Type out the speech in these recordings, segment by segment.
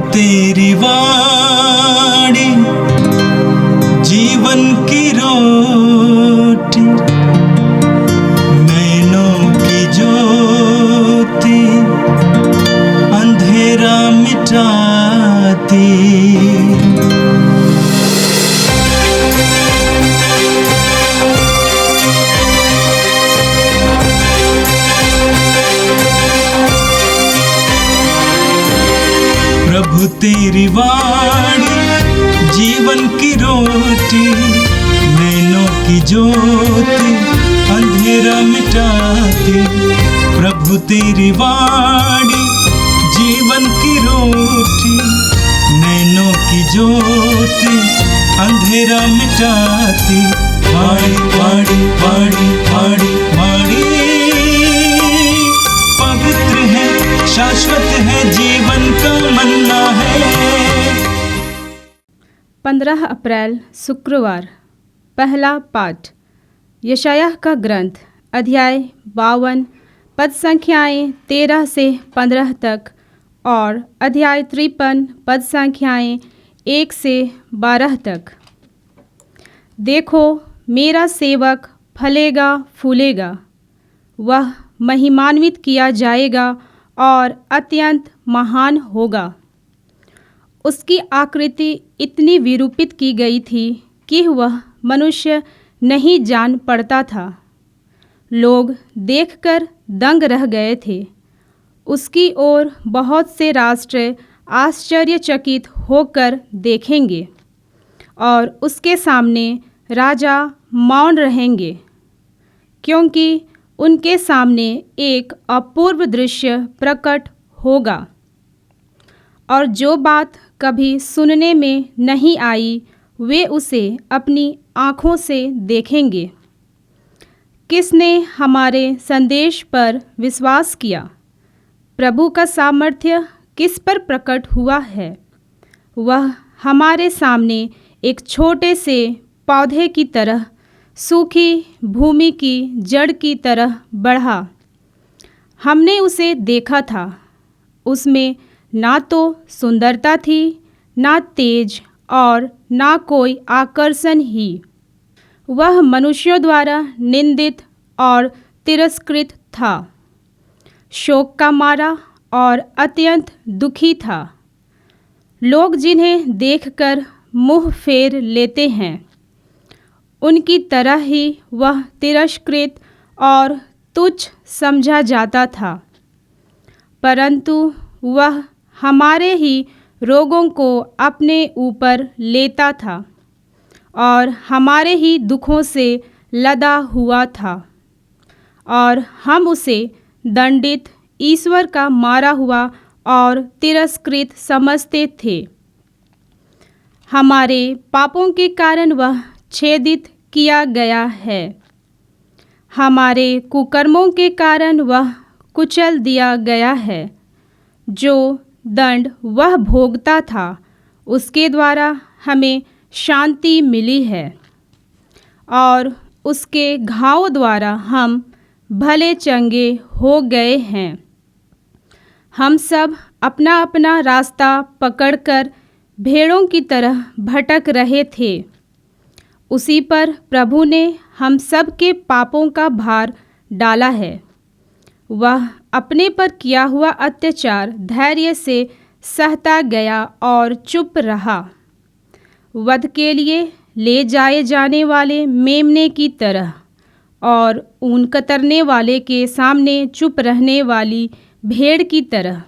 तेरी वाणी जीवन की रोटी, नैनों की ज्योति अंधेरा मिटाती। प्रभु तेरी वाणी जीवन की रोटी, नैनों की ज्योति अंधेरा मिटाती। प्रभु तेरी वाणी जीवन की रोटी, नैनों की ज्योति अंधेरा मिटाती। वाणी वाणी वाणी वाणी वाणी पवित्र है, शाश्वत है, जीवन का मन्ना है। 15 अप्रैल शुक्रवार। पहला पाठ यशायाह का ग्रंथ अध्याय 52 पद संख्याएँ 13 से 15 तक और अध्याय 53 पद संख्याएँ 1 से 12 तक। देखो, मेरा सेवक फलेगा फूलेगा, वह महिमान्वित किया जाएगा और अत्यंत महान होगा। उसकी आकृति इतनी विरूपित की गई थी कि वह मनुष्य नहीं जान पड़ता था। लोग देखकर दंग रह गए थे। उसकी ओर बहुत से राष्ट्र आश्चर्यचकित होकर देखेंगे और उसके सामने राजा मौन रहेंगे, क्योंकि उनके सामने एक अपूर्व दृश्य प्रकट होगा और जो बात कभी सुनने में नहीं आई वे उसे अपनी आँखों से देखेंगे। किसने हमारे संदेश पर विश्वास किया? प्रभु का सामर्थ्य किस पर प्रकट हुआ है? वह हमारे सामने एक छोटे से पौधे की तरह, सूखी भूमि की जड़ की तरह बढ़ा। हमने उसे देखा था। उसमें ना तो सुंदरता थी, ना तेज और ना कोई आकर्षण ही। वह मनुष्यों द्वारा निंदित और तिरस्कृत था, शोक का मारा और अत्यंत दुखी था। लोग जिन्हें देखकर मुँह फेर लेते हैं, उनकी तरह ही वह तिरस्कृत और तुच्छ समझा जाता था। परंतु वह हमारे ही रोगों को अपने ऊपर लेता था और हमारे ही दुखों से लदा हुआ था, और हम उसे दंडित, ईश्वर का मारा हुआ और तिरस्कृत समझते थे। हमारे पापों के कारण वह छेदित किया गया है, हमारे कुकर्मों के कारण वह कुचल दिया गया है। जो दंड वह भोगता था, उसके द्वारा हमें शांति मिली है, और उसके घावों द्वारा हम भले चंगे हो गए हैं। हम सब अपना अपना रास्ता पकड़कर भेड़ों की तरह भटक रहे थे। उसी पर प्रभु ने हम सब के पापों का भार डाला है। वह अपने पर किया हुआ अत्याचार धैर्य से सहता गया और चुप रहा। वध के लिए ले जाए जाने वाले मेमने की तरह और ऊन कतरने वाले के सामने चुप रहने वाली भेड़ की तरह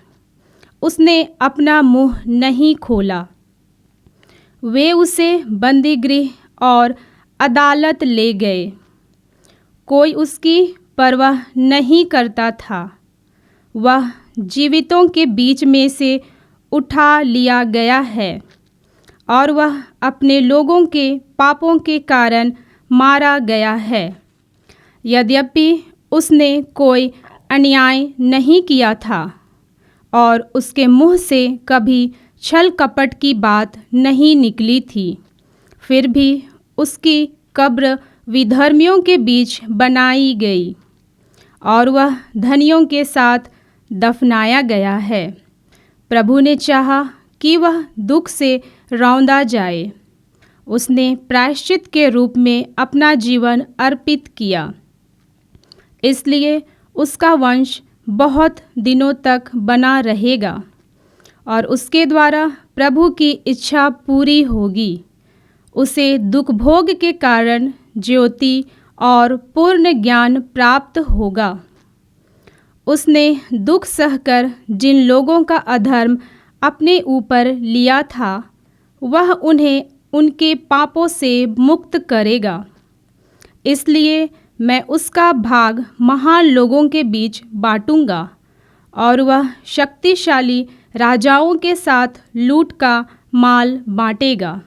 उसने अपना मुँह नहीं खोला। वे उसे बंदीगृह और अदालत ले गए। कोई उसकी परवाह नहीं करता था। वह जीवितों के बीच में से उठा लिया गया है, और वह अपने लोगों के पापों के कारण मारा गया है। यद्यपि उसने कोई अन्याय नहीं किया था और उसके मुँह से कभी छल कपट की बात नहीं निकली थी, फिर भी उसकी कब्र विधर्मियों के बीच बनाई गई और वह धनियों के साथ दफनाया गया है। प्रभु ने चाहा कि वह दुख से रौंदा जाए। उसने प्रायश्चित के रूप में अपना जीवन अर्पित किया, इसलिए उसका वंश बहुत दिनों तक बना रहेगा और उसके द्वारा प्रभु की इच्छा पूरी होगी। उसे दुख भोग के कारण ज्योति और पूर्ण ज्ञान प्राप्त होगा। उसने दुख सहकर जिन लोगों का अधर्म अपने ऊपर लिया था, वह उन्हें उनके पापों से मुक्त करेगा। इसलिए मैं उसका भाग महान लोगों के बीच बांटूंगा और वह शक्तिशाली राजाओं के साथ लूट का माल बांटेगा,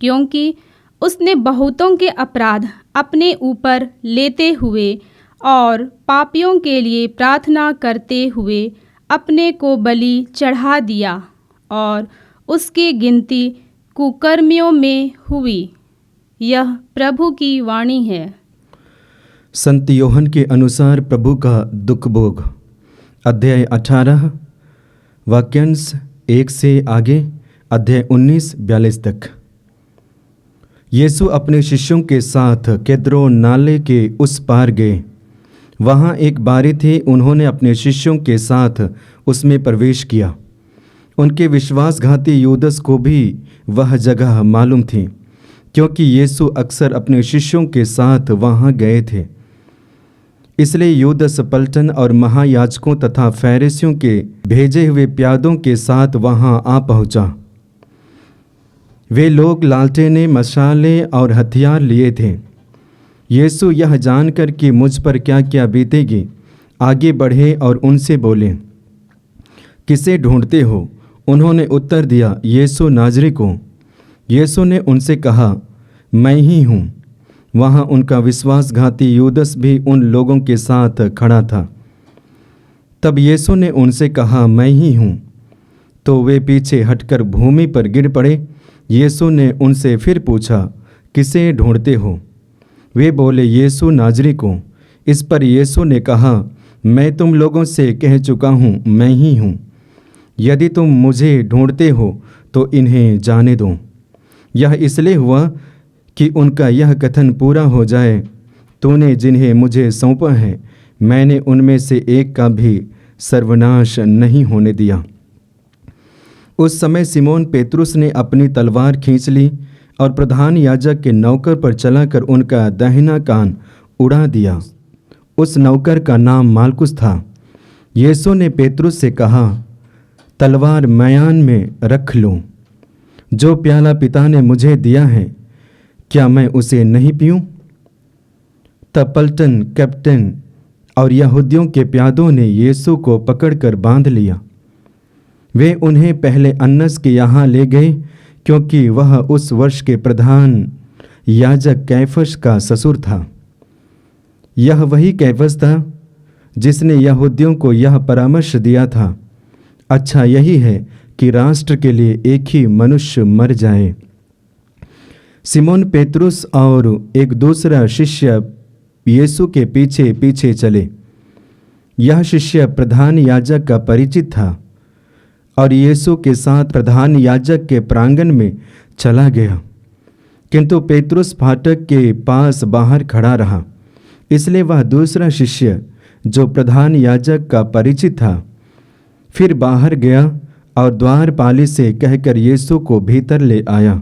क्योंकि उसने बहुतों के अपराध अपने ऊपर लेते हुए और पापियों के लिए प्रार्थना करते हुए अपने को बलि चढ़ा दिया और उसकी गिनती कुकर्मियों में हुई। यह प्रभु की वाणी है। संत योहन के अनुसार प्रभु का दुख भोग, अध्याय 18, वाक्यांश 1 से आगे अध्याय 19-42 तक। यीशु अपने शिष्यों के साथ केद्रोन नाले के उस पार गए। वहाँ एक बारी थी, उन्होंने अपने शिष्यों के साथ उसमें प्रवेश किया। उनके विश्वासघाती यूदस को भी वह जगह मालूम थी, क्योंकि यीशु अक्सर अपने शिष्यों के साथ वहाँ गए थे। इसलिए यूदस पलटन और महायाजकों तथा फरीसियों के भेजे हुए प्यादों के साथ वहाँ आ पहुँचा। वे लोग लालटेनें, मशाले और हथियार लिए थे। यीशु यह जानकर कि मुझ पर क्या क्या बीतेगी, आगे बढ़े और उनसे बोले, किसे ढूंढते हो? उन्होंने उत्तर दिया, यीशु नाजरी को। यीशु ने उनसे कहा, मैं ही हूँ। वहाँ उनका विश्वासघाती यूदस भी उन लोगों के साथ खड़ा था। तब यीशु ने उनसे कहा, मैं ही हूँ, तो वे पीछे हटकर भूमि पर गिर पड़े। यीशु ने उनसे फिर पूछा, किसे ढूंढते हो? वे बोले, यीशु नाजरी को। इस पर यीशु ने कहा, मैं तुम लोगों से कह चुका हूँ, मैं ही हूँ। यदि तुम मुझे ढूंढते हो तो इन्हें जाने दो। यह इसलिए हुआ कि उनका यह कथन पूरा हो जाए, तूने जिन्हें मुझे सौंपा है, मैंने उनमें से एक का भी सर्वनाश नहीं होने दिया। उस समय सिमोन पेतरुस ने अपनी तलवार खींच ली और प्रधान याजक के नौकर पर चलाकर उनका दाहिना कान उड़ा दिया। उस नौकर का नाम मालकुस था। यीशु ने पेतरुस से कहा, तलवार मयान में रख लो। जो प्याला पिता ने मुझे दिया है, क्या मैं उसे नहीं पीऊं? तब पलटन कैप्टन और यहूदियों के प्यादों ने यीशु को पकड़कर बांध लिया। वे उन्हें पहले अन्नस के यहाँ ले गए, क्योंकि वह उस वर्ष के प्रधान याजक कैफस का ससुर था। यह वही कैफस था जिसने यहूदियों को यह परामर्श दिया था, अच्छा यही है कि राष्ट्र के लिए एक ही मनुष्य मर जाए। सिमोन पेतरुस और एक दूसरा शिष्य यीशु के पीछे पीछे चले। यह शिष्य प्रधान याजक का परिचित था और यीशु के साथ प्रधान याजक के प्रांगण में चला गया, किंतु पेतरुस फाटक के पास बाहर खड़ा रहा। इसलिए वह दूसरा शिष्य जो प्रधान याजक का परिचित था फिर बाहर गया और द्वारपाली से कहकर यीशु को भीतर ले आया।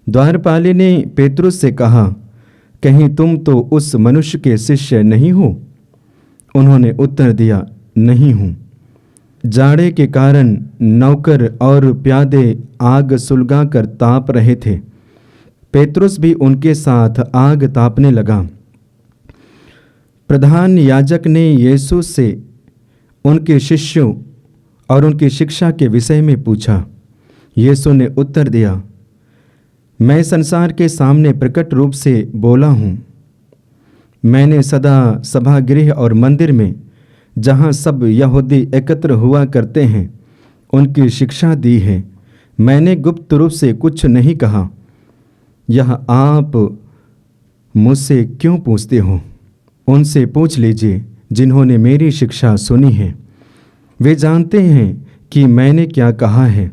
द्वारपाली ने पेतरुस से कहा, कहीं तुम तो उस मनुष्य के शिष्य नहीं हो? उन्होंने उत्तर दिया, नहीं हूँ। जाड़े के कारण नौकर और प्यादे आग सुलगा कर ताप रहे थे। पेतरुस भी उनके साथ आग तापने लगा। प्रधान याजक ने यीशु से उनके शिष्यों और उनकी शिक्षा के विषय में पूछा। यीशु ने उत्तर दिया, मैं संसार के सामने प्रकट रूप से बोला हूँ। मैंने सदा सभागृह और मंदिर में, जहाँ सब यहूदी एकत्र हुआ करते हैं, उनकी शिक्षा दी है। मैंने गुप्त रूप से कुछ नहीं कहा। यह आप मुझसे क्यों पूछते हो? उनसे पूछ लीजिए जिन्होंने मेरी शिक्षा सुनी है। वे जानते हैं कि मैंने क्या कहा है।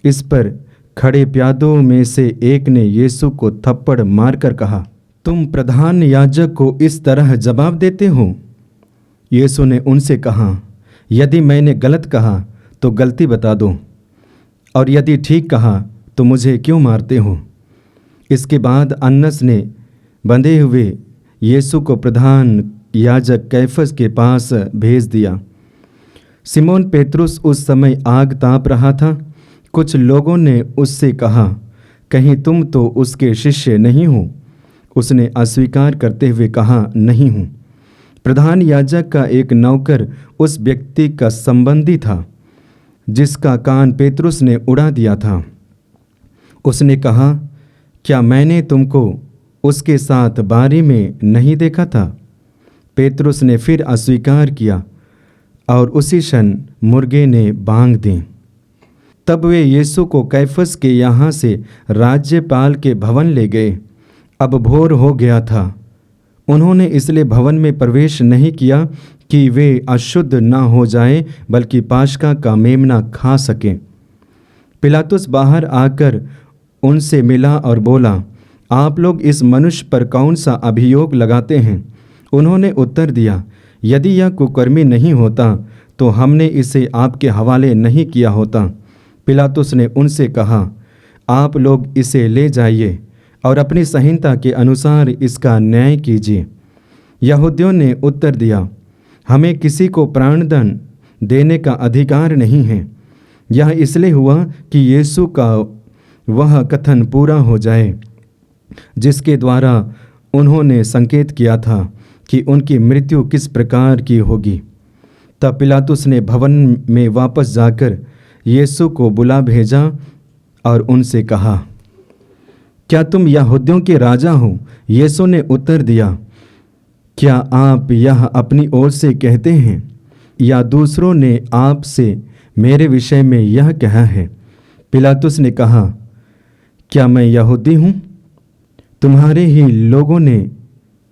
इस पर खड़े प्यादों में से एक ने यीशु को थप्पड़ मारकर कहा, तुम प्रधान याजक को इस तरह जवाब देते हो? यीशु ने उनसे कहा, यदि मैंने गलत कहा तो गलती बता दो, और यदि ठीक कहा तो मुझे क्यों मारते हो? इसके बाद अन्नस ने बंधे हुए यीशु को प्रधान याजक कैफस के पास भेज दिया। सिमोन पेतरुस उस समय आग ताप रहा था। कुछ लोगों ने उससे कहा, कहीं तुम तो उसके शिष्य नहीं हो? उसने अस्वीकार करते हुए कहा, नहीं हूँ। प्रधान याजक का एक नौकर उस व्यक्ति का संबंधी था जिसका कान पेतरुस ने उड़ा दिया था। उसने कहा, क्या मैंने तुमको उसके साथ बारी में नहीं देखा था? पेतरुस ने फिर अस्वीकार किया और उसी क्षण मुर्गे ने बांग दी। तब वे यीशु को कैफस के यहाँ से राज्यपाल के भवन ले गए। अब भोर हो गया था। उन्होंने इसलिए भवन में प्रवेश नहीं किया कि वे अशुद्ध न हो जाएं, बल्कि पास्का का मेमना खा सकें। पिलातुस बाहर आकर उनसे मिला और बोला, आप लोग इस मनुष्य पर कौन सा अभियोग लगाते हैं? उन्होंने उत्तर दिया, यदि यह कुकर्मी नहीं होता तो हमने इसे आपके हवाले नहीं किया होता। पिलातुस ने उनसे कहा, आप लोग इसे ले जाइए और अपनी संहिता के अनुसार इसका न्याय कीजिए। यहूदियों ने उत्तर दिया, हमें किसी को प्राणदंड देने का अधिकार नहीं है। यह इसलिए हुआ कि यीशु का वह कथन पूरा हो जाए जिसके द्वारा उन्होंने संकेत किया था कि उनकी मृत्यु किस प्रकार की होगी। तब पिलातुस ने भवन में वापस जाकर यीशु को बुला भेजा और उनसे कहा, क्या तुम यहूदियों के राजा हो? यीशु ने उत्तर दिया, क्या आप यह अपनी ओर से कहते हैं या दूसरों ने आपसे मेरे विषय में यह कहा है? पिलातुस ने कहा, क्या मैं यहूदी हूँ? तुम्हारे ही लोगों ने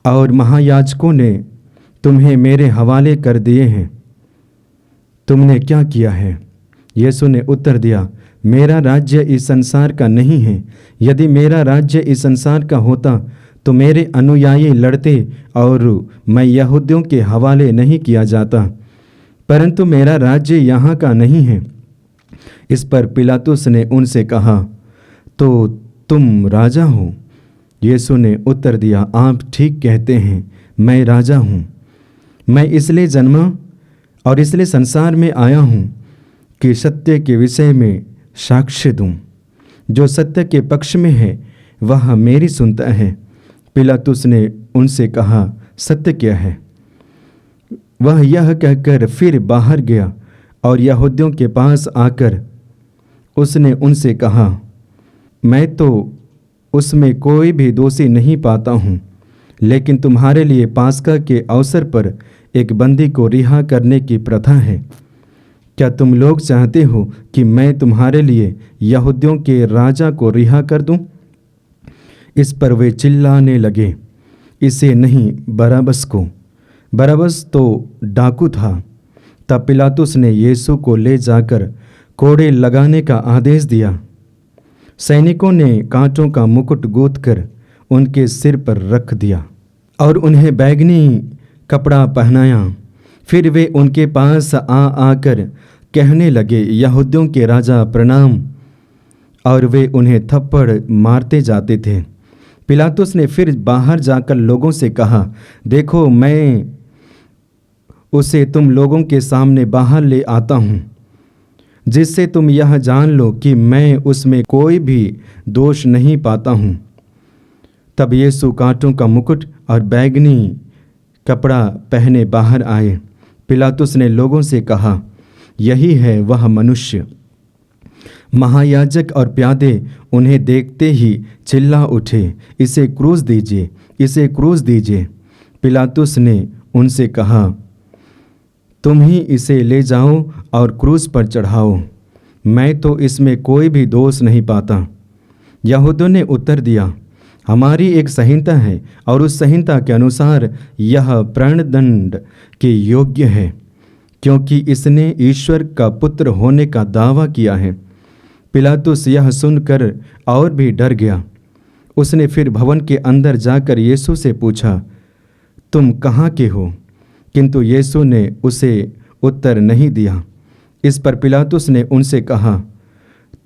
और महायाजकों ने तुम्हें मेरे हवाले कर दिए हैं। तुमने क्या किया है? यीशु ने उत्तर दिया, मेरा राज्य इस संसार का नहीं है। यदि मेरा राज्य इस संसार का होता तो मेरे अनुयायी लड़ते और मैं यहूदियों के हवाले नहीं किया जाता, परंतु मेरा राज्य यहाँ का नहीं है। इस पर पिलातुस ने उनसे कहा, तो तुम राजा हो? यीशु ने उत्तर दिया, आप ठीक कहते हैं, मैं राजा हूँ। मैं इसलिए जन्मा और इसलिए संसार में आया हूँ कि सत्य के विषय में साक्ष्य दूँ। जो सत्य के पक्ष में है वह मेरी सुनता है। पिलातुस ने उनसे कहा, सत्य क्या है? वह यह कहकर फिर बाहर गया और यहूदियों के पास आकर उसने उनसे कहा, मैं तो उसमें कोई भी दोषी नहीं पाता हूँ, लेकिन तुम्हारे लिए पास्का के अवसर पर एक बंदी को रिहा करने की प्रथा है। क्या तुम लोग चाहते हो कि मैं तुम्हारे लिए यहूदियों के राजा को रिहा कर दूं? इस पर वे चिल्लाने लगे, इसे नहीं, बरअब्बस को। बरअब्बस तो डाकू था। तब पिलातुस ने यीशु को ले जाकर कोड़े लगाने का आदेश दिया। सैनिकों ने कांटों का मुकुट गूंथकर उनके सिर पर रख दिया और उन्हें बैगनी कपड़ा पहनाया। फिर वे उनके पास आकर कहने लगे, यहूदियों के राजा प्रणाम, और वे उन्हें थप्पड़ मारते जाते थे। पिलातुस ने फिर बाहर जाकर लोगों से कहा, देखो, मैं उसे तुम लोगों के सामने बाहर ले आता हूँ, जिससे तुम यह जान लो कि मैं उसमें कोई भी दोष नहीं पाता हूँ। तब यीशु कांटों का मुकुट और बैगनी कपड़ा पहने बाहर आए। पिलातुस ने लोगों से कहा, यही है वह मनुष्य। महायाजक और प्यादे उन्हें देखते ही चिल्ला उठे, इसे क्रूस दीजिए, इसे क्रूस दीजिए। पिलातुस ने उनसे कहा, तुम ही इसे ले जाओ और क्रूस पर चढ़ाओ, मैं तो इसमें कोई भी दोष नहीं पाता। यहूदियों ने उत्तर दिया, हमारी एक संहिता है और उस संहिता के अनुसार यह प्राणदंड के योग्य है। क्योंकि इसने ईश्वर का पुत्र होने का दावा किया है। पिलातुस यह सुनकर और भी डर गया। उसने फिर भवन के अंदर जाकर यीशु से पूछा, तुम कहाँ के हो? किंतु यीशु ने उसे उत्तर नहीं दिया। इस पर पिलातुस ने उनसे कहा,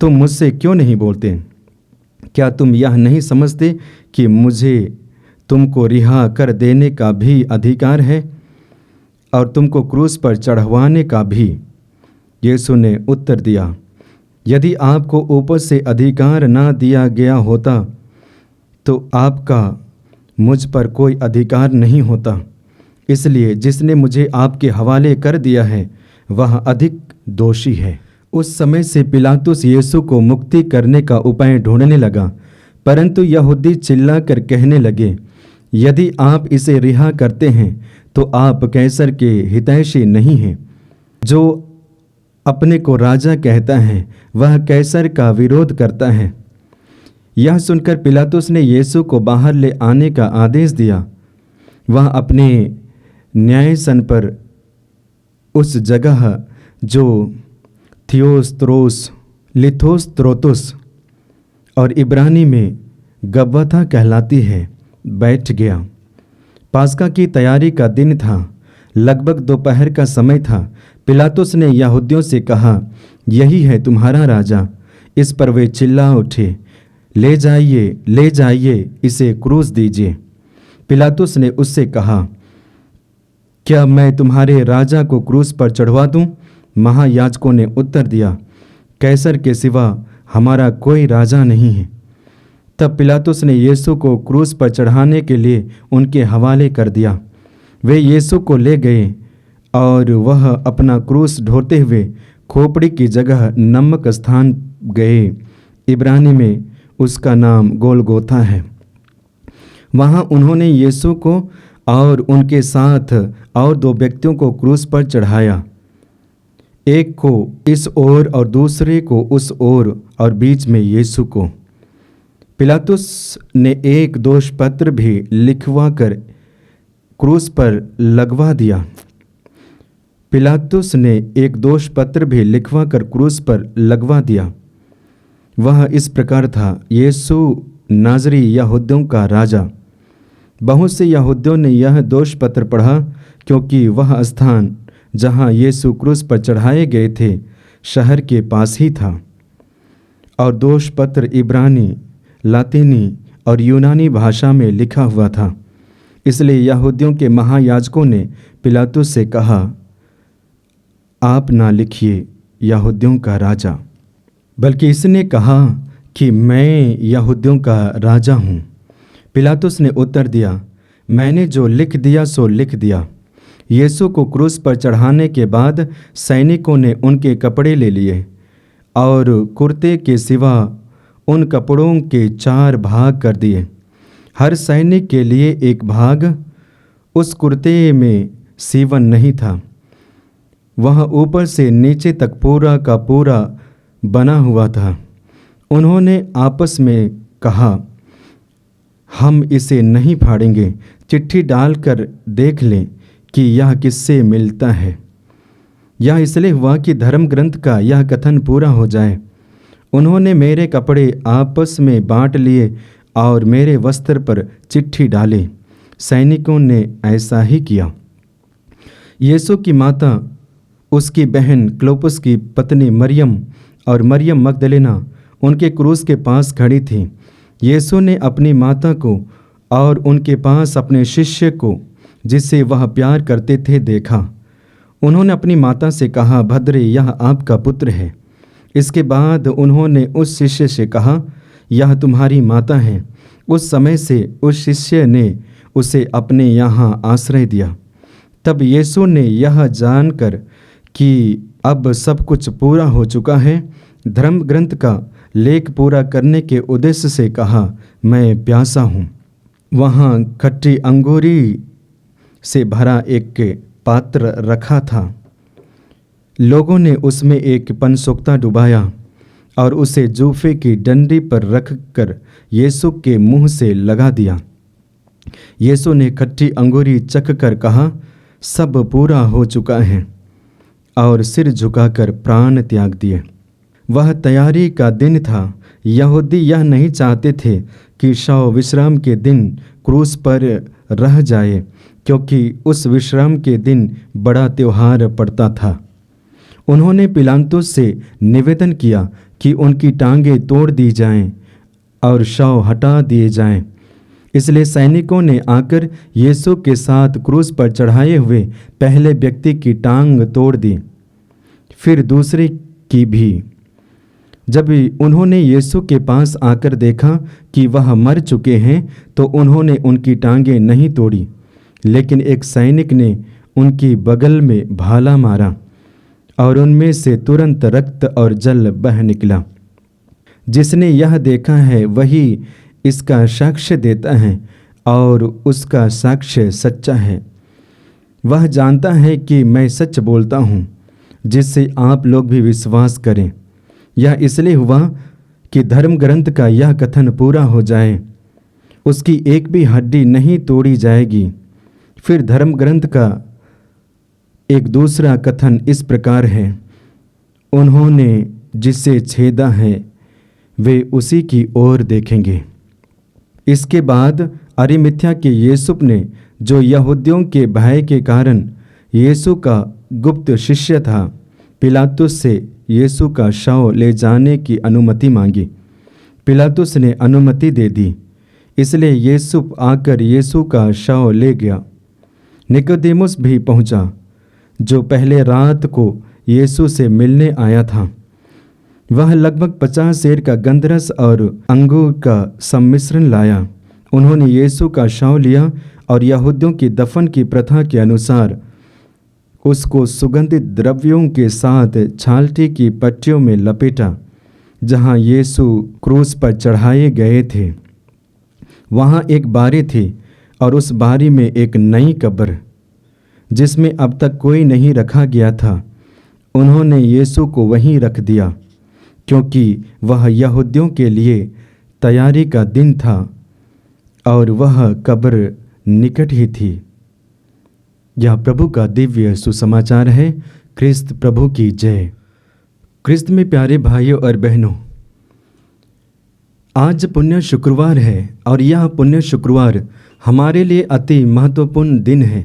तुम मुझसे क्यों नहीं बोलते? क्या तुम यह नहीं समझते कि मुझे तुमको रिहा कर देने का भी अधिकार है और तुमको क्रूस पर चढ़वाने का भी? यीशु ने उत्तर दिया, यदि आपको ऊपर से अधिकार ना दिया गया होता तो आपका मुझ पर कोई अधिकार नहीं होता। इसलिए जिसने मुझे आपके हवाले कर दिया है वह अधिक दोषी है। उस समय से पिलातुस यीशु को मुक्ति करने का उपाय ढूंढने लगा, परंतु यहूदी चिल्लाकर कहने लगे, यदि आप इसे रिहा करते हैं तो आप कैसर के हितैषी नहीं हैं। जो अपने को राजा कहता है वह कैसर का विरोध करता है। यह सुनकर पिलातुस ने यीशु को बाहर ले आने का आदेश दिया। वह अपने न्यायासन पर उस जगह जो थियोस्त्रोस, लिथोस्त्रोतुस और इब्रानी में गब्बथा कहलाती है, बैठ गया। पास्का की तैयारी का दिन था। लगभग दोपहर का समय था। पिलातुस ने यहूदियों से कहा, यही है तुम्हारा राजा। इस पर वे चिल्ला उठे, ले जाइए, ले जाइए, इसे क्रूस दीजिए। पिलातुस ने उससे कहा, क्या मैं तुम्हारे राजा को क्रूस पर चढ़वा दूं? महायाजकों ने उत्तर दिया, कैसर के सिवा हमारा कोई राजा नहीं है। तब पिलातुस ने यीशु को क्रूस पर चढ़ाने के लिए उनके हवाले कर दिया। वे यीशु को ले गए और वह अपना क्रूस ढोते हुए खोपड़ी की जगह नमक स्थान गए। इब्रानी में उसका नाम गोलगोथा है। वहाँ उन्होंने यीशु को और उनके साथ और 2 व्यक्तियों को क्रूस पर चढ़ाया, एक को इस ओर और दूसरे को उस ओर, और बीच में यीशु को। पिलातुस ने एक दोष पत्र भी लिखवा कर क्रूस पर लगवा दिया। पिलातुस ने एक दोष पत्र भी लिखवा कर क्रूस पर लगवा दिया। वह इस प्रकार था, यीशु नाज़री यहूदियों का राजा। बहुत से यहूदियों ने यह दोष पत्र पढ़ा, क्योंकि वह स्थान जहाँ यीशु क्रूस पर चढ़ाए गए थे शहर के पास ही था, और दोष पत्र इब्रानी, लातीनी और यूनानी भाषा में लिखा हुआ था। इसलिए यहूदियों के महायाजकों ने पिलातुस से कहा, आप ना लिखिए यहूदियों का राजा, बल्कि इसने कहा कि मैं यहूदियों का राजा हूँ। पिलातुस ने उत्तर दिया, मैंने जो लिख दिया सो लिख दिया। यीशु को क्रूस पर चढ़ाने के बाद सैनिकों ने उनके कपड़े ले लिए और कुर्ते के सिवा उन कपड़ों के 4 भाग कर दिए। हर सैनिक के लिए एक भाग। उस कुर्ते में सीवन नहीं था। वह ऊपर से नीचे तक पूरा का पूरा बना हुआ था। उन्होंने आपस में कहा, हम इसे नहीं फाड़ेंगे, चिट्ठी डालकर देख लें कि यह किससे मिलता है। यह इसलिए हुआ कि धर्म ग्रंथ का यह कथन पूरा हो जाए, उन्होंने मेरे कपड़े आपस में बांट लिए और मेरे वस्त्र पर चिट्ठी डाली। सैनिकों ने ऐसा ही किया। यीशु की माता, उसकी बहन क्लोपस की पत्नी मरियम और मरियम मगदलेना उनके क्रूस के पास खड़ी थी। यीशु ने अपनी माता को और उनके पास अपने शिष्य को, जिससे वह प्यार करते थे, देखा। उन्होंने अपनी माता से कहा, भद्रे, यह आपका पुत्र है। इसके बाद उन्होंने उस शिष्य से कहा, यह तुम्हारी माता है। उस समय से उस शिष्य ने उसे अपने यहाँ आश्रय दिया। तब यीशु ने यह जानकर कि अब सब कुछ पूरा हो चुका है, धर्म ग्रंथ का लेख पूरा करने के उद्देश्य से कहा, मैं प्यासा हूँ। वहाँ खट्टी अंगूरी से भरा एक पात्र रखा था। लोगों ने उसमें एक पनसुक्ता डुबाया और उसे जूफे की डंडी पर रख कर यीशु के मुंह से लगा दिया। यीशु ने खट्टी अंगूरी चख कर कहा, सब पूरा हो चुका है। और सिर झुकाकर प्राण त्याग दिए। वह तैयारी का दिन था। यहूदी यह नहीं चाहते थे कि शाऊल विश्राम के दिन क्रूस पर रह जाए, क्योंकि उस विश्राम के दिन बड़ा त्योहार पड़ता था। उन्होंने पिलातुस से निवेदन किया कि उनकी टांगें तोड़ दी जाएं और शव हटा दिए जाएं। इसलिए सैनिकों ने आकर यीशु के साथ क्रूस पर चढ़ाए हुए पहले व्यक्ति की टांग तोड़ दी, फिर दूसरे की भी। जब उन्होंने यीशु के पास आकर देखा कि वह मर चुके हैं, तो उन्होंने उनकी टांगें नहीं तोड़ी, लेकिन एक सैनिक ने उनकी बगल में भाला मारा और उनमें से तुरंत रक्त और जल बह निकला। जिसने यह देखा है वही इसका साक्ष्य देता है और उसका साक्ष्य सच्चा है। वह जानता है कि मैं सच बोलता हूँ, जिससे आप लोग भी विश्वास करें। यह इसलिए हुआ कि धर्म ग्रंथ का यह कथन पूरा हो जाए, उसकी एक भी हड्डी नहीं तोड़ी जाएगी। फिर धर्म ग्रंथ का एक दूसरा कथन इस प्रकार है, उन्होंने जिसे छेदा है वे उसी की ओर देखेंगे। इसके बाद अरिमथिया के यूसुफ ने, जो यहूदियों के भय के कारण यीशु का गुप्त शिष्य था, पिलातुस से यीशु का शव ले जाने की अनुमति मांगी। पिलातुस ने अनुमति दे दी, इसलिए यूसुफ आकर यीशु का शव ले गया। निकोदेमुस भी पहुंचा, जो पहले रात को यीशु से मिलने आया था। वह लगभग 50 सेर का गंधरस और अंगूर का सम्मिश्रण लाया। उन्होंने यीशु का शव लिया और यहूदियों की दफन की प्रथा के अनुसार उसको सुगंधित द्रव्यों के साथ छालटी की पट्टियों में लपेटा। जहाँ यीशु क्रूस पर चढ़ाए गए थे वहाँ एक बारी थी, और उस बारी में एक नई कब्र जिसमें अब तक कोई नहीं रखा गया था। उन्होंने यीशु को वहीं रख दिया, क्योंकि वह यहूदियों के लिए तैयारी का दिन था और वह कब्र निकट ही थी। यह प्रभु का दिव्य सुसमाचार है। क्रिस्त प्रभु की जय। क्रिस्त में प्यारे भाइयों और बहनों, आज पुण्य शुक्रवार है और यह पुण्य शुक्रवार हमारे लिए अति महत्वपूर्ण दिन है,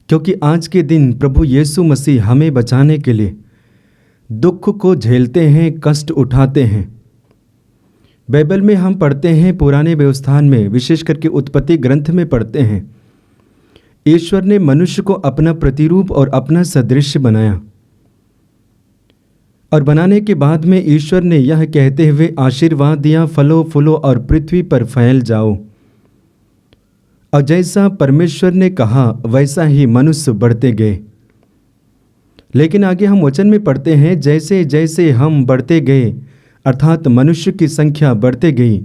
क्योंकि आज के दिन प्रभु यीशु मसीह हमें बचाने के लिए दुख को झेलते हैं, कष्ट उठाते हैं। बाइबल में हम पढ़ते हैं, पुराने व्यवस्थान में विशेष करके उत्पत्ति ग्रंथ में पढ़ते हैं, ईश्वर ने मनुष्य को अपना प्रतिरूप और अपना सदृश्य बनाया, और बनाने के बाद में ईश्वर ने यह कहते हुए आशीर्वाद दिया, फलो फूलो और पृथ्वी पर फैल जाओ। और जैसा परमेश्वर ने कहा वैसा ही मनुष्य बढ़ते गए। लेकिन आगे हम वचन में पढ़ते हैं, जैसे जैसे हम बढ़ते गए, अर्थात मनुष्य की संख्या बढ़ते गई,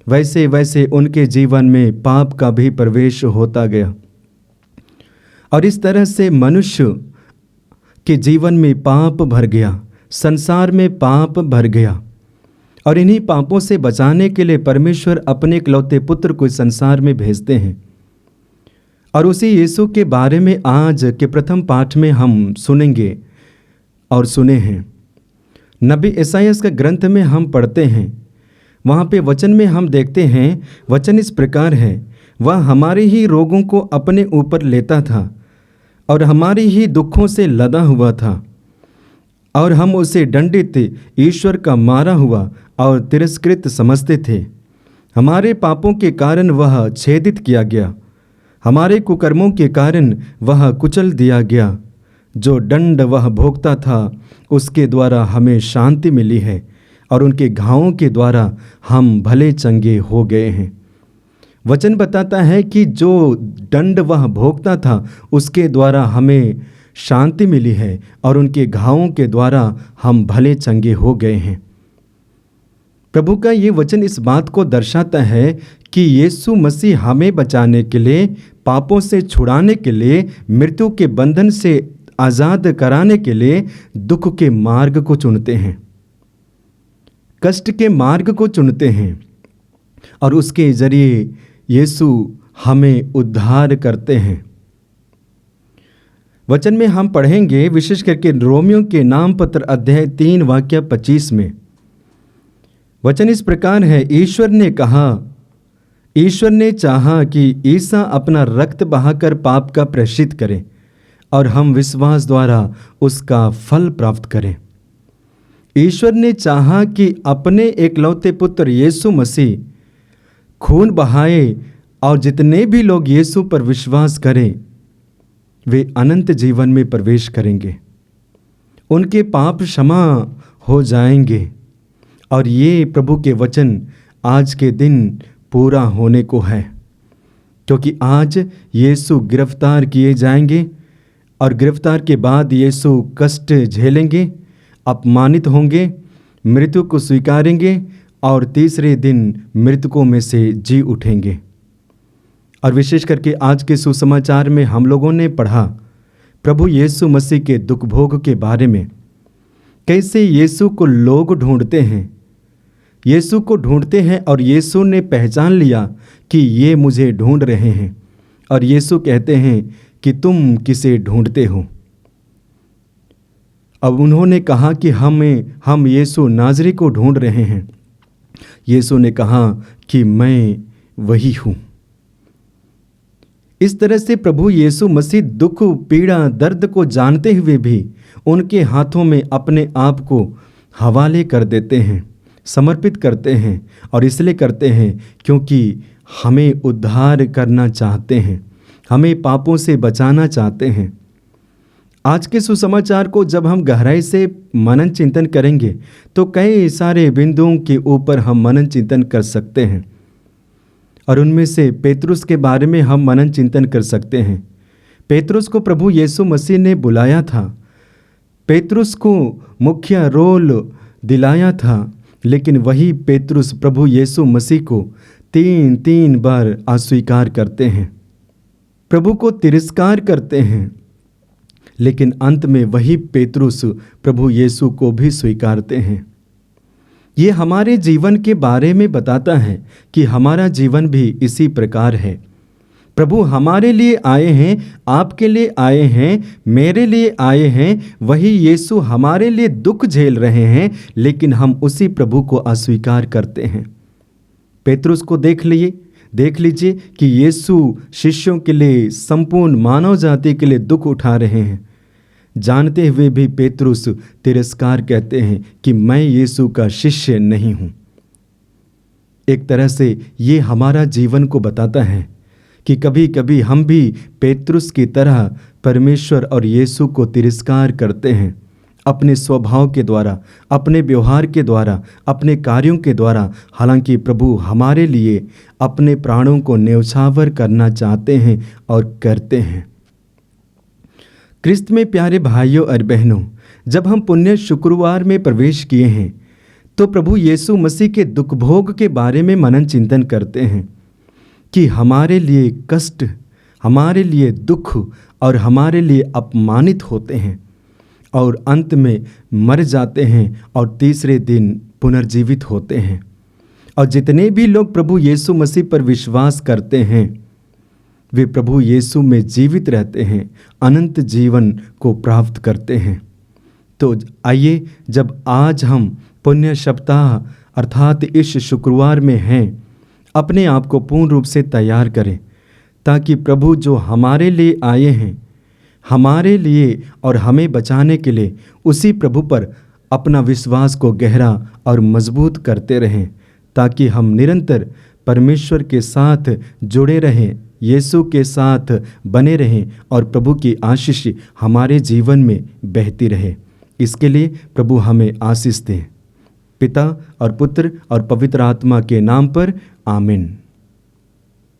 वैसे वैसे उनके जीवन में पाप का भी प्रवेश होता गया। और इस तरह से मनुष्य के जीवन में पाप भर गया, संसार में पाप भर गया। और इन्हीं पापों से बचाने के लिए परमेश्वर अपने इकलौते पुत्र को संसार में भेजते हैं। और उसी यीशु के बारे में आज के प्रथम पाठ में हम सुनेंगे और सुने हैं। नबी यशायाह का ग्रंथ में हम पढ़ते हैं, वहाँ पे वचन में हम देखते हैं, वचन इस प्रकार है, वह हमारे ही रोगों को अपने ऊपर लेता था और हमारे ही दुखों से लदा हुआ था, और हम उसे दंडित, ईश्वर का मारा हुआ और तिरस्कृत समझते थे। हमारे पापों के कारण वह छेदित किया गया, हमारे कुकर्मों के कारण वह कुचल दिया गया। जो दंड वह भोगता था उसके द्वारा हमें शांति मिली है, और उनके घावों के द्वारा हम भले चंगे हो गए हैं। वचन बताता है कि जो दंड वह भोगता था उसके द्वारा हमें शांति मिली है, और उनके घावों के द्वारा हम भले चंगे हो गए हैं। प्रभु का ये वचन इस बात को दर्शाता है कि यीशु मसीह हमें बचाने के लिए, पापों से छुड़ाने के लिए, मृत्यु के बंधन से आज़ाद कराने के लिए दुख के मार्ग को चुनते हैं, कष्ट के मार्ग को चुनते हैं, और उसके जरिए यीशु हमें उद्धार करते हैं। वचन में हम पढ़ेंगे विशेष करके रोमियो के नाम पत्र अध्याय 3 वाक्य 25 में। वचन इस प्रकार है, ईश्वर ने चाहा कि ईसा अपना रक्त बहाकर पाप का प्रायश्चित करे और हम विश्वास द्वारा उसका फल प्राप्त करें। ईश्वर ने चाहा कि अपने एकलौते पुत्र यीशु मसीह खून बहाए और जितने भी लोग यीशु पर विश्वास करें वे अनंत जीवन में प्रवेश करेंगे, उनके पाप क्षमा हो जाएंगे। और ये प्रभु के वचन आज के दिन पूरा होने को है, क्योंकि आज यीशु गिरफ्तार किए जाएंगे और गिरफ्तार के बाद यीशु कष्ट झेलेंगे, अपमानित होंगे, मृत्यु को स्वीकारेंगे और तीसरे दिन मृतकों में से जी उठेंगे। और विशेष करके आज के सुसमाचार में हम लोगों ने पढ़ा प्रभु यीशु मसीह के दुख भोग के बारे में, कैसे यीशु को लोग ढूंढते हैं, यीशु को ढूंढते हैं और यीशु ने पहचान लिया कि ये मुझे ढूंढ रहे हैं। और यीशु कहते हैं कि तुम किसे ढूंढते हो। अब उन्होंने कहा कि हम यीशु नाज़री को ढूंढ रहे हैं। यीशु ने कहा कि मैं वही हूँ। इस तरह से प्रभु यीशु मसीह दुख, पीड़ा, दर्द को जानते हुए भी उनके हाथों में अपने आप को हवाले कर देते हैं, समर्पित करते हैं। और इसलिए करते हैं क्योंकि हमें उद्धार करना चाहते हैं, हमें पापों से बचाना चाहते हैं। आज के सुसमाचार को जब हम गहराई से मनन चिंतन करेंगे तो कई सारे बिंदुओं के ऊपर हम मनन चिंतन कर सकते हैं। और उनमें से पेतरुस के बारे में हम मनन चिंतन कर सकते हैं। पेतरुस को प्रभु यीशु मसीह ने बुलाया था, पेतरुस को मुख्य रोल दिलाया था, लेकिन वही पेतरुस प्रभु यीशु मसीह को 3 बार अस्वीकार करते हैं, प्रभु को तिरस्कार करते हैं। लेकिन अंत में वही पेतरुस प्रभु यीशु को भी स्वीकारते हैं। ये हमारे जीवन के बारे में बताता है कि हमारा जीवन भी इसी प्रकार है। प्रभु हमारे लिए आए हैं, आपके लिए आए हैं, मेरे लिए आए हैं। वही यीशु हमारे लिए दुख झेल रहे हैं, लेकिन हम उसी प्रभु को अस्वीकार करते हैं। पेतरुस को देख लीजिए कि यीशु शिष्यों के लिए, संपूर्ण मानव जाति के लिए दुख उठा रहे हैं। जानते हुए भी पेतरुस तिरस्कार कहते हैं कि मैं यीशु का शिष्य नहीं हूँ। एक तरह से ये हमारा जीवन को बताता है कि कभी कभी हम भी पेतरुस की तरह परमेश्वर और यीशु को तिरस्कार करते हैं, अपने स्वभाव के द्वारा, अपने व्यवहार के द्वारा, अपने कार्यों के द्वारा। हालांकि प्रभु हमारे लिए अपने प्राणों को न्यौछावर करना चाहते हैं और करते हैं। क्रिस्त में प्यारे भाइयों और बहनों, जब हम पुण्य शुक्रवार में प्रवेश किए हैं तो प्रभु यीशु मसीह के दुख भोग के बारे में मनन चिंतन करते हैं कि हमारे लिए कष्ट, हमारे लिए दुख और हमारे लिए अपमानित होते हैं और अंत में मर जाते हैं और तीसरे दिन पुनर्जीवित होते हैं। और जितने भी लोग प्रभु यीशु मसीह पर विश्वास करते हैं वे प्रभु यीशु में जीवित रहते हैं, अनंत जीवन को प्राप्त करते हैं। तो आइए, जब आज हम पुण्य सप्ताह अर्थात इस शुक्रवार में हैं, अपने आप को पूर्ण रूप से तैयार करें ताकि प्रभु जो हमारे लिए आए हैं, हमारे लिए और हमें बचाने के लिए, उसी प्रभु पर अपना विश्वास को गहरा और मजबूत करते रहें, ताकि हम निरंतर परमेश्वर के साथ जुड़े रहें, यीशु के साथ बने रहें और प्रभु की आशीष हमारे जीवन में बहती रहे। इसके लिए प्रभु हमें आशीष दें। पिता और पुत्र और पवित्र आत्मा के नाम पर आमीन।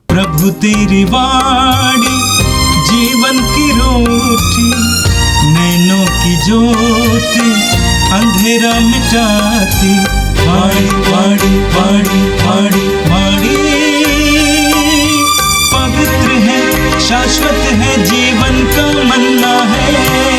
प्रभु तेरी वाणी जीवन की रोटी, नैनों की ज्योति अंधेरा मिटाती। वाणी वाणी वाणी वाणी वाणी पवित्र है, शाश्वत है, जीवन का मन्ना है।